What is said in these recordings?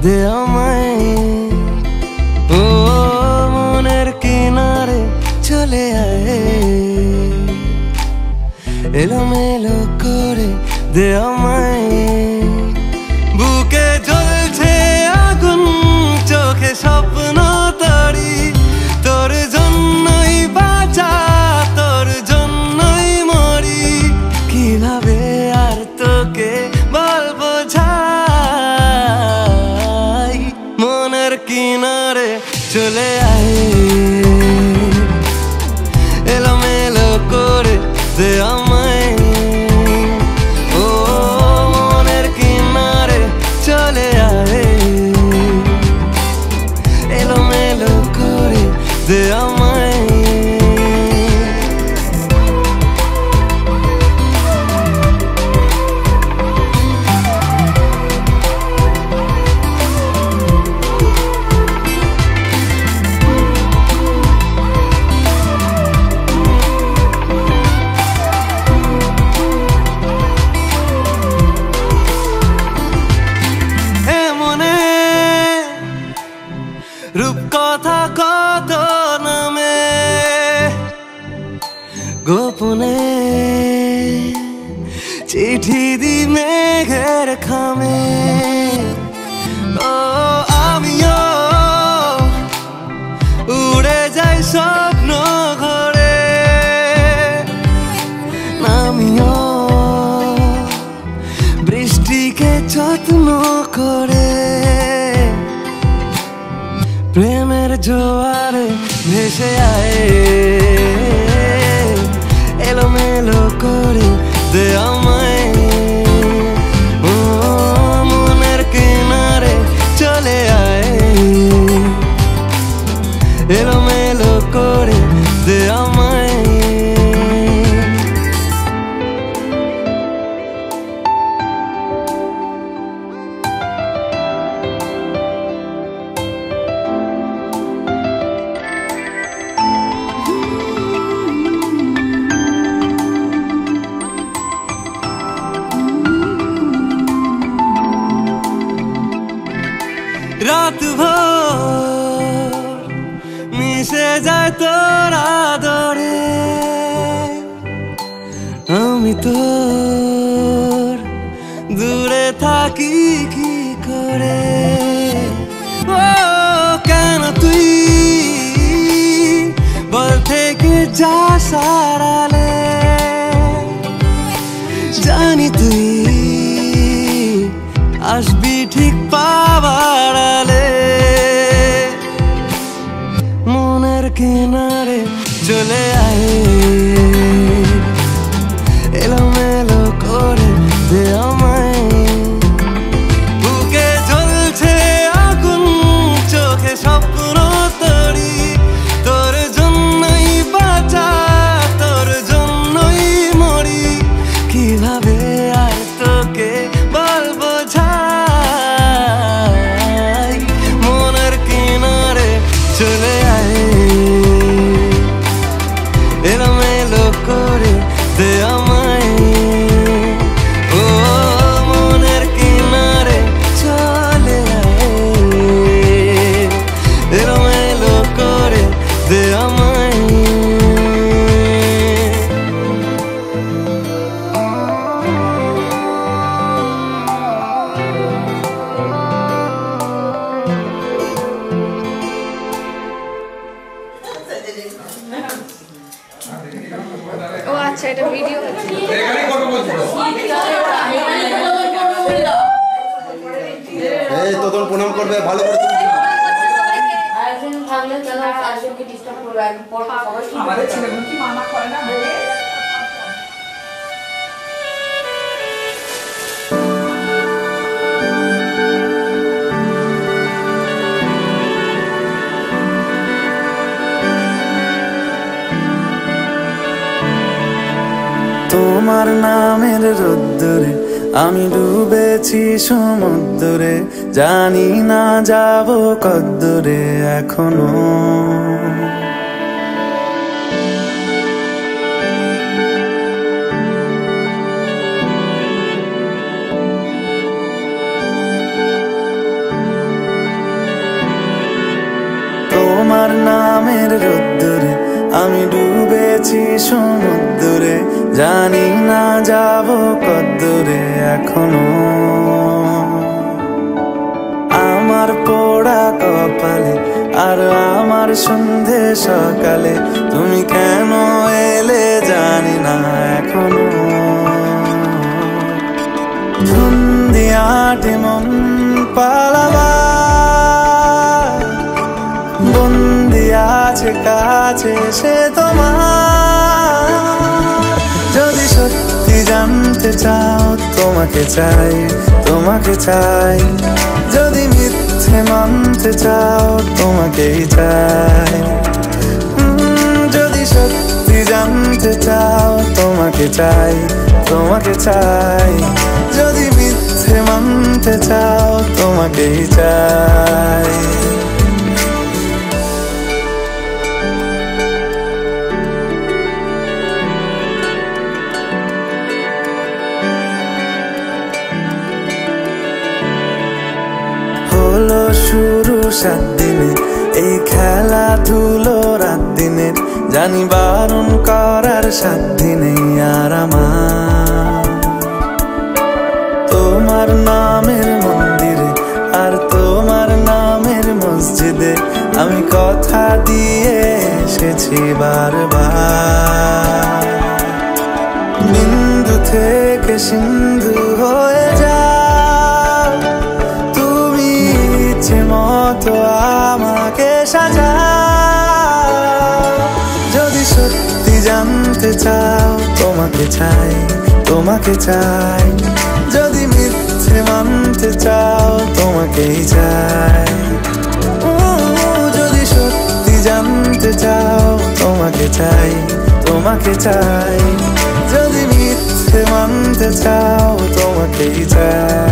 দে আমায়। ও মনের কিনারে চলে আয়, এলোমেলো করে দে আমায়। বুকে জ্বলছে আগুন, চোখে স্বপ্ন তরি, তোর জন্যই বাঁচা, তোর জন্যই মরি। কিভাবে আর তোকে বলবো যাই, মনের কিনারে চলে আয়, এলোমেলো করে দে আমায়। ও মনের কিনারে চলে আয়, এলোমেলো করে দে আমায়। রূপকথা কত নামে গোপনে চিঠি দি মেঘের খামে। ও আমিও উড়ে যাই স্বপ্ন ঘরে, আমিও বৃষ্টিকে যত্ন করে। প্রেমের জোয়ারে ভেসে আয়, এলোমেলো করে দে আমায়। ও মনের কিনারে চলে আয়, এলোমেলো করে দে আমায়। রাত ভোর মিশে যায় তোর আদরে, আমি তোর দূরে থাকি কি করে। ও কেন তুই বল থেকে যাস আড়ালে, জানি তুই আসবি ঠিক পাবার আলে। মনের কিনারে চলে আয়, এলোমেলো করে দে আমায়। বুকে জ্বলছে আগুন, চোখে স্বপ্ন তরি, তোর জন্যই বাঁচা, তোর জন্যই মরি। কিভাবে আর তোকে বলবো যাই, মনের কিনারে চলে আয়, এলোমেলো করে দে আমায়। ও মনের কিনারে চলে আয়, এলোমেলো করে দে আমায়। ও আচ্ছা, এটা ভিডিও হচ্ছে। এই তো তোর প্রণাম করবে ভালো করে। আয়োজন থাকলে কেন আয়োজনকে ডিস্টার্ব করবে? আমি পর সবাই আমাদের ছেলেগুলো কি মানা করে না বলে? তোমার নামের রোদ্দুরে আমি ডুবেছি সমুদ্রে, জানি না যাব কদ্দুরে এখনো। তোমার নামের রোদ্দুরে আমি ডুবেছি সমুদ্রে, জানি না যাব কদ্দূরে এখনো। আমার পোড়া কপালে আর আমার সন্ধে সকালে তুমি কেন এলে জানি না এখনো। ধুন্দিয়াটে মন পালাবা বন্দি আছে কাছে সে তোমার। যদি সত্যি জানতে চাও তোমাকে চাই, তোমাকে চাই। যদি মিথ্যে মানতে চাও তোমাকেই চাই। যদি সত্যি জানতে চাও তোমাকে চাই, তোমাকে চাই। যদি মিথ্যে মানতে চাও তোমাকেই চাই। হলো শুরু 7 দিনে এই খেলাধুলো রাত দিনের, জানি বারণ করার সাধ্য নেই আর আমার। তোমার নামের মন্দিরে আর তোমার নামের মসজিদে আমি কথা দিয়ে এসেছি বারবার। বিন্দু থেকে সিন্ধু হয়ে যাও তুমি, ইচ্ছে মতো আমাকে সাজাও। যদি সত্যি জানতে চাও তোমাকে চাই, তোমাকে চাই। যদি মিথ্যে মানতে চাও তোমাকেই চাই। যদি সত্যি জানতে চাও তোমাকে চাই, তোমাকে চাই। যদি মিথ্যে মানতে চাও তোমাকেই চাই।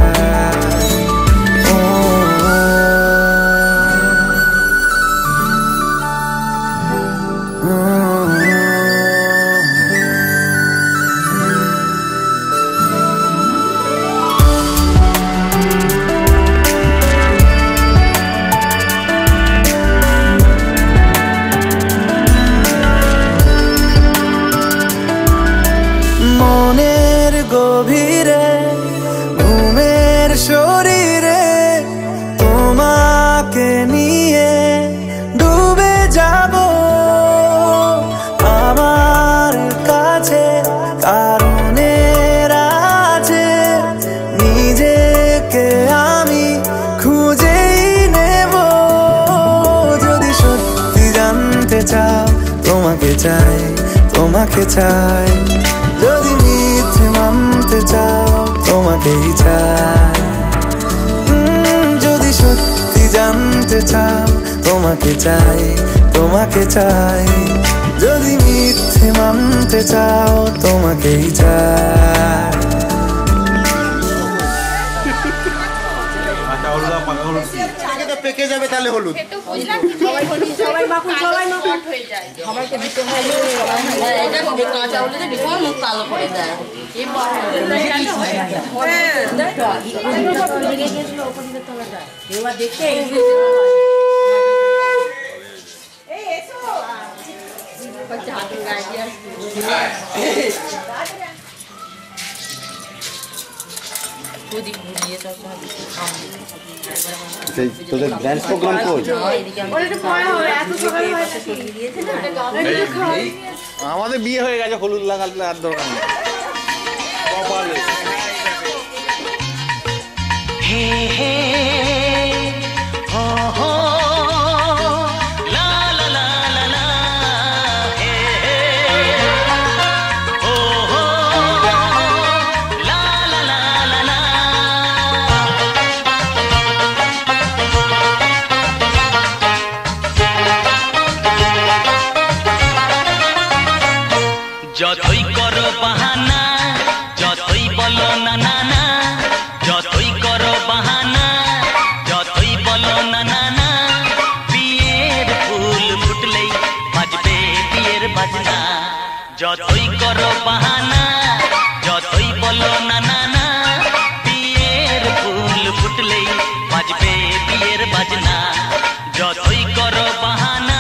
মনের গভীরে ঘুমের শরীরে তোমাকে নিয়ে ডুবে যাব। আমার কাছে কারণের আছে, নিজেকে আমি খুঁজেই নেব। যদি সত্যি জানতে চাও তোমাকে চাই, তোমাকে চাই। যদি মিথ্যে মানতে চাও তোমাকেই চাই। যদি সত্যি জানতে চাও তোমাকে চাই, তোমাকে চাই। যদি মিথ্যে মানতে চাও তোমাকেই চাই। পেকে যাবে তাহলে হলুদ। সবাই মাখুন, সবাই মাখুন হয়ে যায়। সবাইকে দিতে হয়। এটা কাঁচা হলুদে দিতে হয়, মুখ কালো করে দেয়। এবার দেখতে তোদের ডান্স প্রোগ্রাম কই? আমাদের বিয়ে হয়ে গেছে, হলুদ লাগালে আর দরকার নেই। হে হে হো হো লা লা লা লা লা হে হে হো হো লা লা লা লা লা। যতই করো বাহানা, যতই বলো না না না, যতই করো বাহানা, যতই বলো না না না, বিয়ের ফুল ফুটলেই বাজবে বিয়ের বাজনা। যতই করো বাহানা, যতই বলো না না না, বিয়ের ফুল ফুটলেই বাজবে বিয়ের বাজনা। যতই করো বাহানা,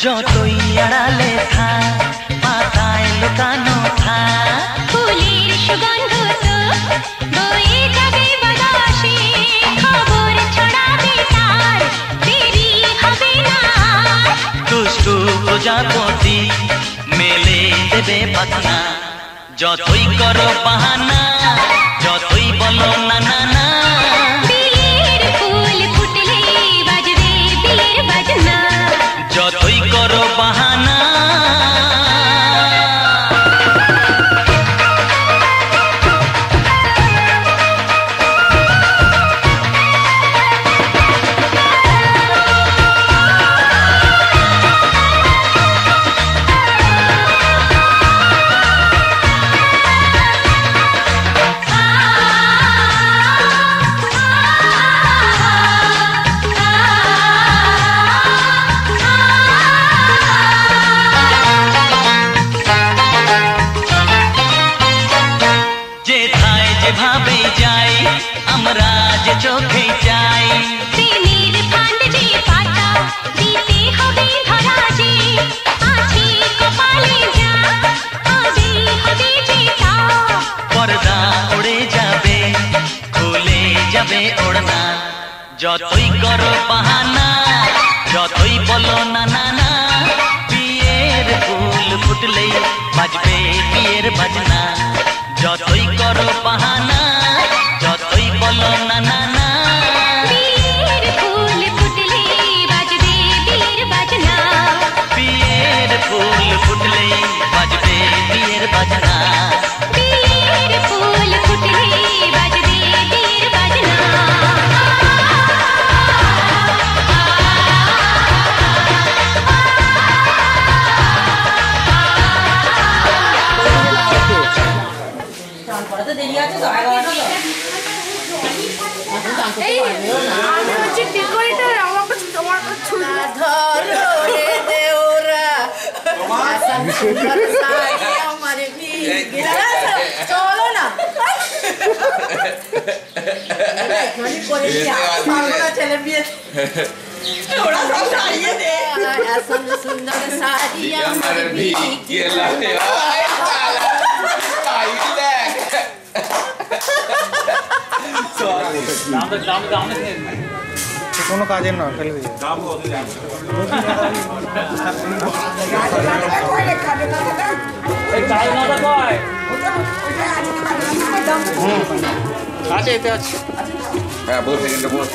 যতই আড়ালে থাক পাতায় লুকানো থাক ফুলের সুগন্ধ তো বয়ে যাবে বাতাসে খবর ছড়াবে তার দেরি হবে না দুষ্টু প্রজাপতি মেলে দেবে পাখনা যতই করো বাহানা যতই বলো না না না বিয়ের ফুল ফুটলে বাজবে বিয়ের বাজনা যতই করো বাহানা যেভাবে যাই আমরা যে চোখে যাই প্রেমের ফান্ড যে পাতা দিতে হবে ধরা যে আছে কপালে যা হবে হবে যেটা পর্দা উড়ে যাবে খুলে যাবে ওড়না যতই করো বাহানা যতই বলো না না না বিয়ের ফুল ফুটলেই বাজবে বিয়ের বাজনা যতই করো বাহানা যতই বলো না না না বিয়ের ফুল ফুটলে বাজবে বিয়ের বাজনা বিয়ের ফুল ফুটলেই বাজবে বিয়ের বাজনা বিয়ের ফুল ফুটলে বাজবে বিয়ের বাজনা এই আমি হচ্ছে ডেকোরেটর আমাকে তোমার ছুরি চলো না ছেলে বিয়ে ওরা সব সারিয়ে দে সুন্দর শাড়ি আমার বিয়ে কোনো কাজের না ফেলে দিয়ে আছে এতে আছে হ্যাঁ বল সেকেন্ডটা বল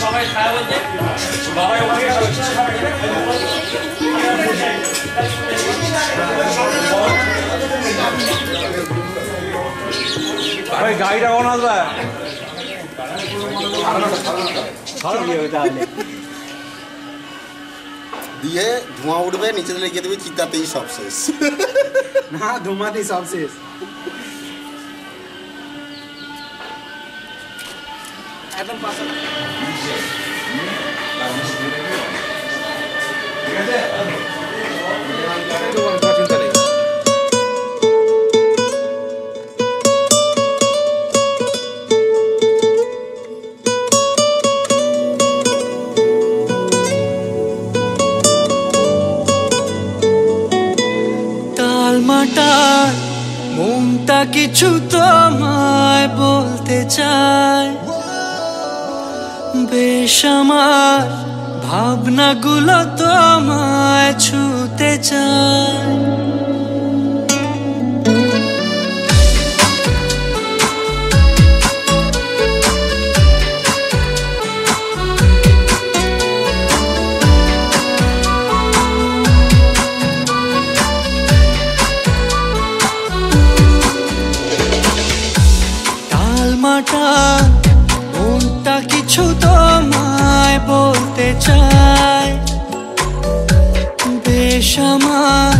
সবাই খায় বলছে সবাই ভাই গাড়িটা কখন আসবে দিয়ে ধোঁয়া উঠবে নিচে লেগে দেবে চিতাতেই সব শেষ না ধোঁয়াতেই সব শেষ একদম পাশে ঠিক আছে চিন্তা নেই টালমাটাল মনটা কিছু তোমায় বলতে চায় বেশ আমার ভাবনাগুলো তোমায় ছুতে চায় টালমাটাল মনটা কিছু তোমায় বলতে চায় বেশ আমার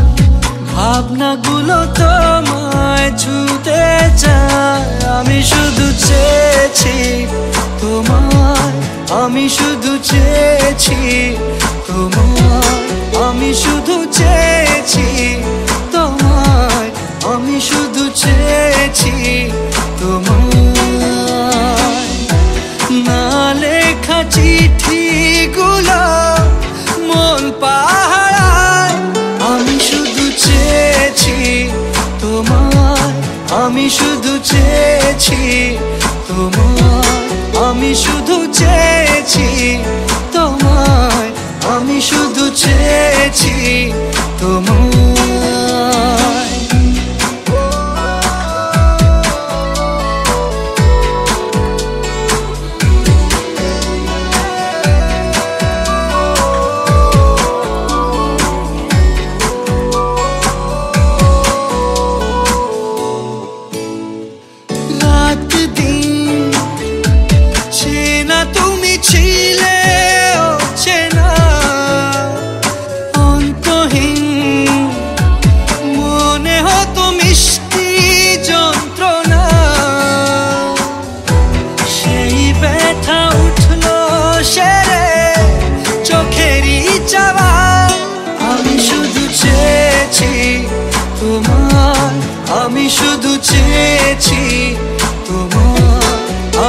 ভাবনাগুলো তোমায় ছুতে চায় আমি শুধু চেয়েছি আমি শুধু চেয়েছি তোমায়, আমি শুধু চেয়েছি তোমায়, আমি শুধু চেয়েছি তোমায়। না লেখা চিঠিগুলো মন পাহারায়, আমি শুধু চেয়েছি তোমায়, আমি শুধু চেয়েছি তোমায়, আমি শুধু চেয়েছি তোমায়, আমি শুধু চেয়েছি তোমায়। রাত দিন চেনা তুমি ছিলে চেনা অন্তহীন, মনে হতো মিষ্টি যন্ত্রণা, সেই ব্যথা উঠলো সেরে চোখেরই চাওয়া। আমি শুধু চেয়েছি তোমায়, আমি শুধু চেয়েছি তোমায়,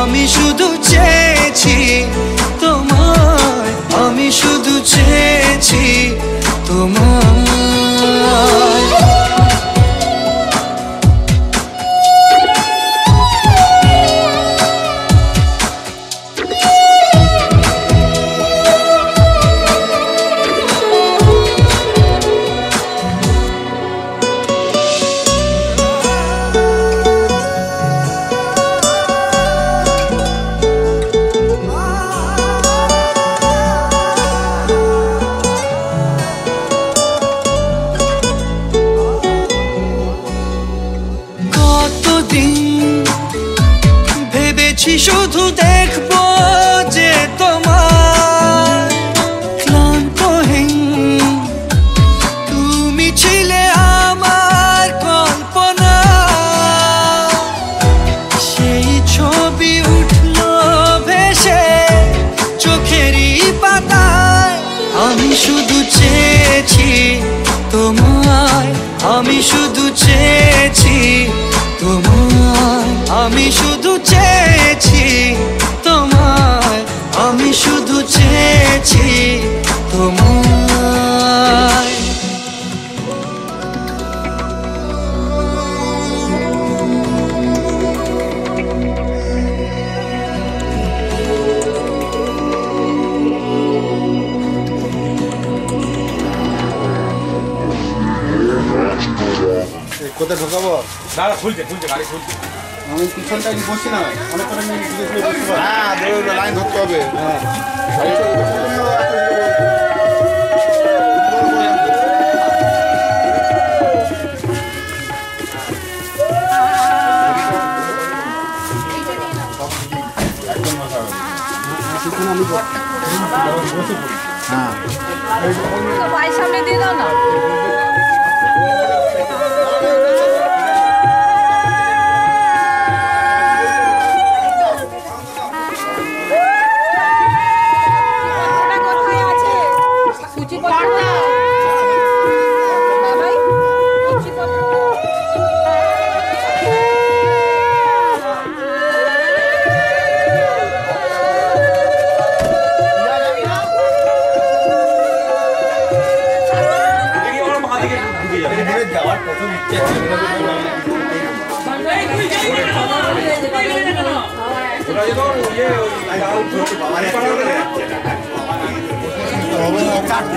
আমি শুধু চেয়েছি তোমায়, আমি শুধু চেয়েছি তোমায়। ভেবেছি শুধু দেখবো যে তোমার ক্লান্তহীন, তুমি ছিলে আমার কল্পনা, সেই ছবি উঠলো ভেসে চোখেরই পাতায়। আমি শুধু চেয়েছি তোমায়, আমি শুধু চেয়েছি তোমায়, আমি শুধু চেয়েছি তোমায়, আমি শুধু চেয়েছি তোমায়। কোথায় ঢোকাবো? দাদা খুলছে খুলছে, গাড়ি খুলছে। আমি পিছনটা কি বসছি না, অনেক করে আমি হ্যাঁ লাইন ধরতে হবে। হ্যাঁ ভাই সামনে দিয়ে দাও না।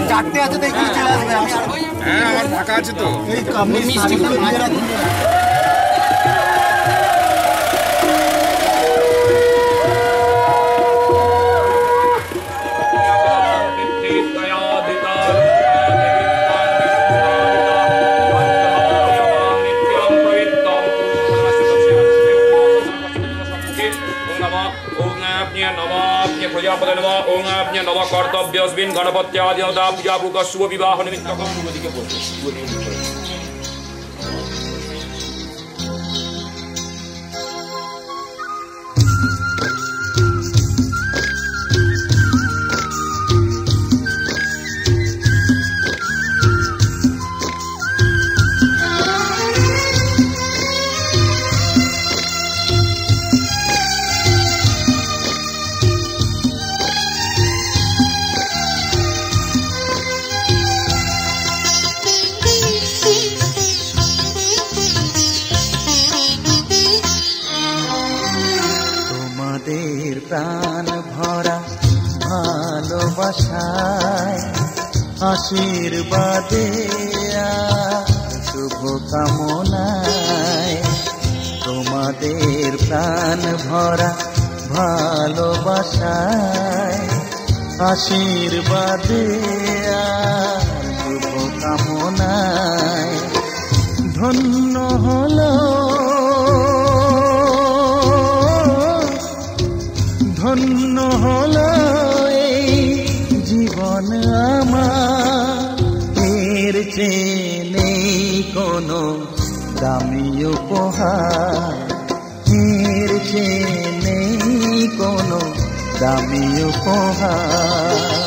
চারটে আছে তো এখানে চলে আসবে। হ্যাঁ আমার ফাঁকা আছে তো। এই আপনি মিষ্টিগুলো নিয়ে রাখুন। प्रजापति नमः ओम अपने नव कर्तव्यस्मिन् गणपत्यादिनदा पूजापूर्वक शुभ विवाह निमित्तकं शुभदिके बोलते ভালোবাসায় আশীর্বাদে শুভ কামনায় তোমাদের প্রাণ ভরা ভালোবাসায় আশীর্বাদে শুভ কামনায় ধন্য হলো ধন্য হলো এই জীবন আমার এর চেয়ে নেই কোনো দামি উপহার এর চেয়ে নেই কোনো দামি উপহার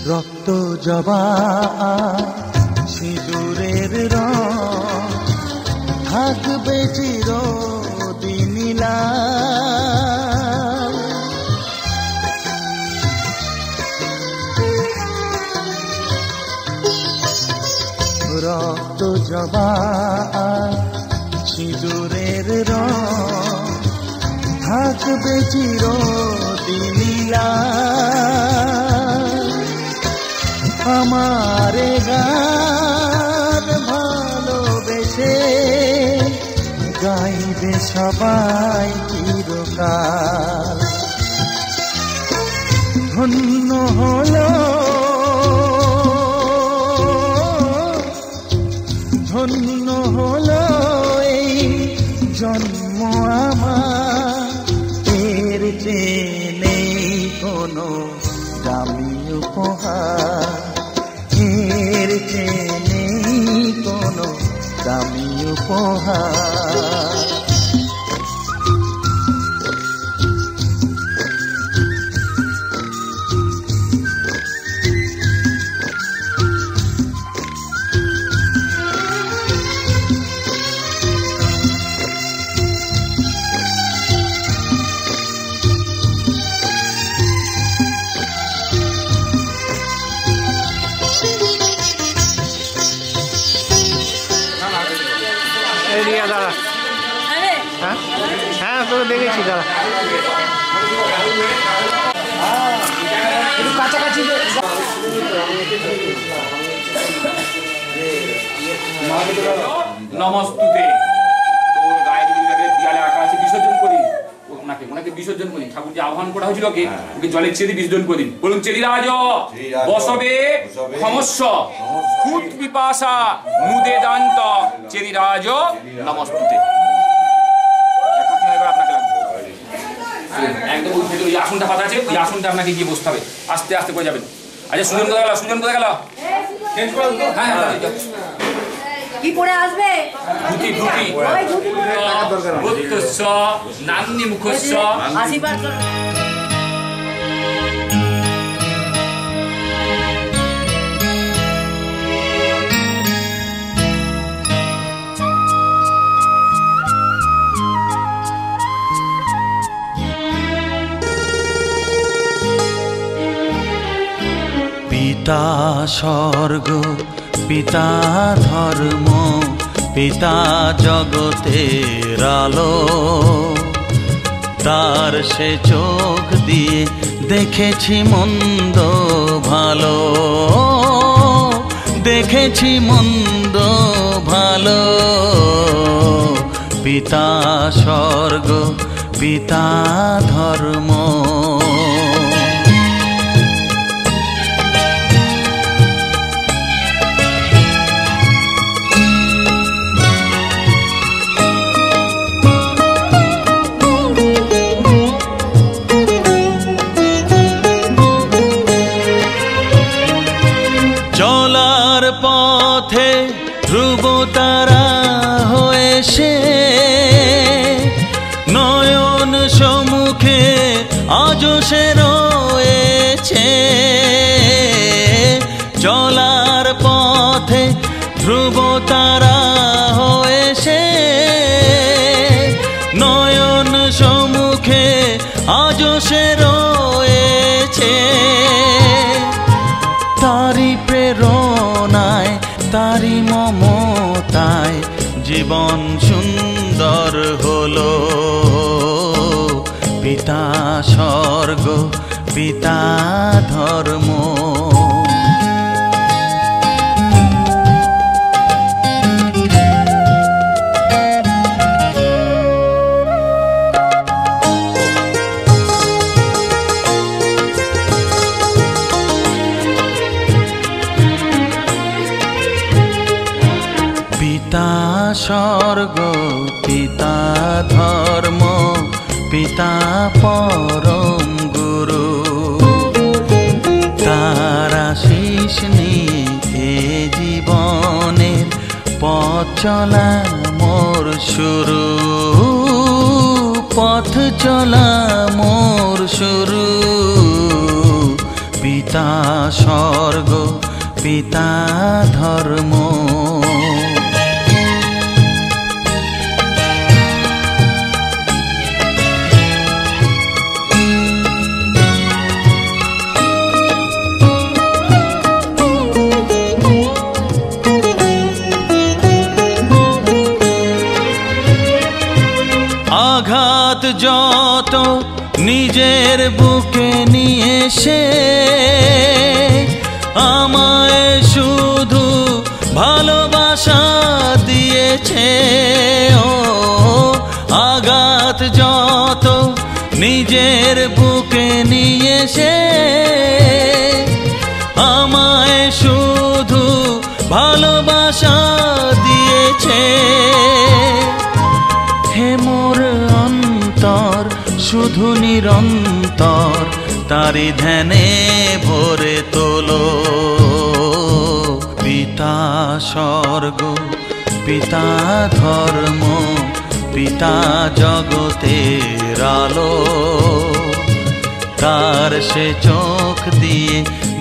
রক্ত জবা সিঁদুরের রং থাকবে চিরদিন লাল রক্ত জবা সিঁদুরের রং থাকবে চিরদিন লাল আমারে গান ভালোবেসে গাইবে সবাই চিরকাল ধন্য হলো ধন্য হলো এই জন্ম আমার এর চেয়ে নেই কোনো দামি উপহার এর চেয়ে নেই কোনো দামি উপহার দাঁড়া হ্যাঁ তোকে দেখেছি দাঁড়া একটু কাছাকাছি নমস্তুতে তোর গায়ে দিয়ালে আঁকা আছে বিসর্জন করি ওনাকে বিসর্জন করি ঠাকুর যে আহ্বান করা হয়েছিল ওকে ওকে জলের চেরি বিসর্জন করি বলুন চেরিরাজ বসবে ক্ষমস্ব কুট পিপাসা মুদে দান্ত চেরিরাজ নমস্তুতে আপনাকে লাগবে একদম ওই ভেতরে ওই আসনটা পাতা আছে ওই আসনটা আপনাকে গিয়ে বসতে হবে আস্তে আস্তে করে যাবেন আচ্ছা সুজন কোথায় গেল সুজন কোথায় গেল হ্যাঁ কি পড়ে আসবে ধুতি ধুতি বুদ্ধস্য নান্নি মুখস্য আশীর্বাদ করো পিতা স্বর্গ পিতা ধর্ম পিতা জগতের আলো তার সে চোখ দিয়ে দেখেছি মন্দ ভালো দেখেছি মন্দ ভালো পিতা স্বর্গ পিতা ধর্ম চলার পথে ধ্রুব তারা হয়ে সে নয়ন সম্মুখে আজ সে রয়ে হয়েছে চলার পথে ধ্রুব তারা হয়েছে নয়ন সম্মুখে আজও সে রয়েছে তারি প্রেরণায় তারি মমতায় জীবন সুন্দর হলো পিতা স্বর্গ পিতা ধর্ম পিতা স্বর্গ পিতা ধর্ম পিতা পরম গুরু তার আশীষ নিয়ে এ জীবনের পথ চলা মোর শুরু পথ চলা মোর শুরু পিতা স্বর্গ পিতা ধর্ম আঘাত যত নিজের বুকে নিয়ে সে আমায় শুধু ভালোবাসা দিয়েছে ও আঘাত যত নিজের বুকে নিয়ে সে আমায় শুধু ভালোবাসা দিয়েছে হে মোর অন্তর শুধু নিরন্তর তারি ধ্যানে ভরে তোলো পিতা স্বর্গ পিতা ধর্ম পিতা জগতের আলো তার সে চোখ দিয়ে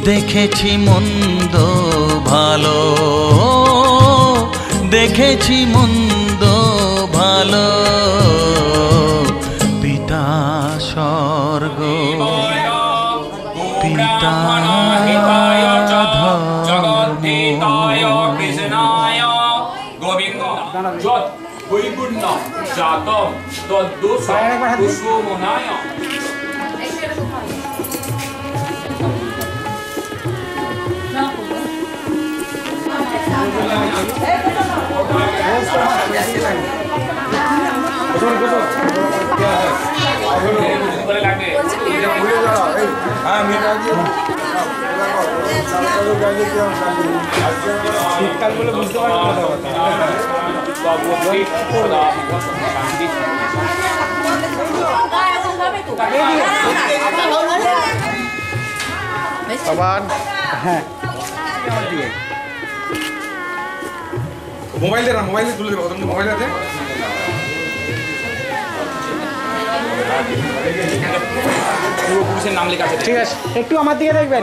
দেখেছি মন্দ ভালো দেখেছি মন্দ ভালো পিতা স্বর্গ পিতা বৈগুণ্য জাতম তদ্দোষ কুসুমনায় শীতকাল বলে বুঝতে পারি হ্যাঁ মোবাইল দে না মোবাইল তুলে দেবো তুমি মোবাইল আছে পুরুষের নাম লেখা আছে ঠিক আছে একটু আমার দিকে দেখবেন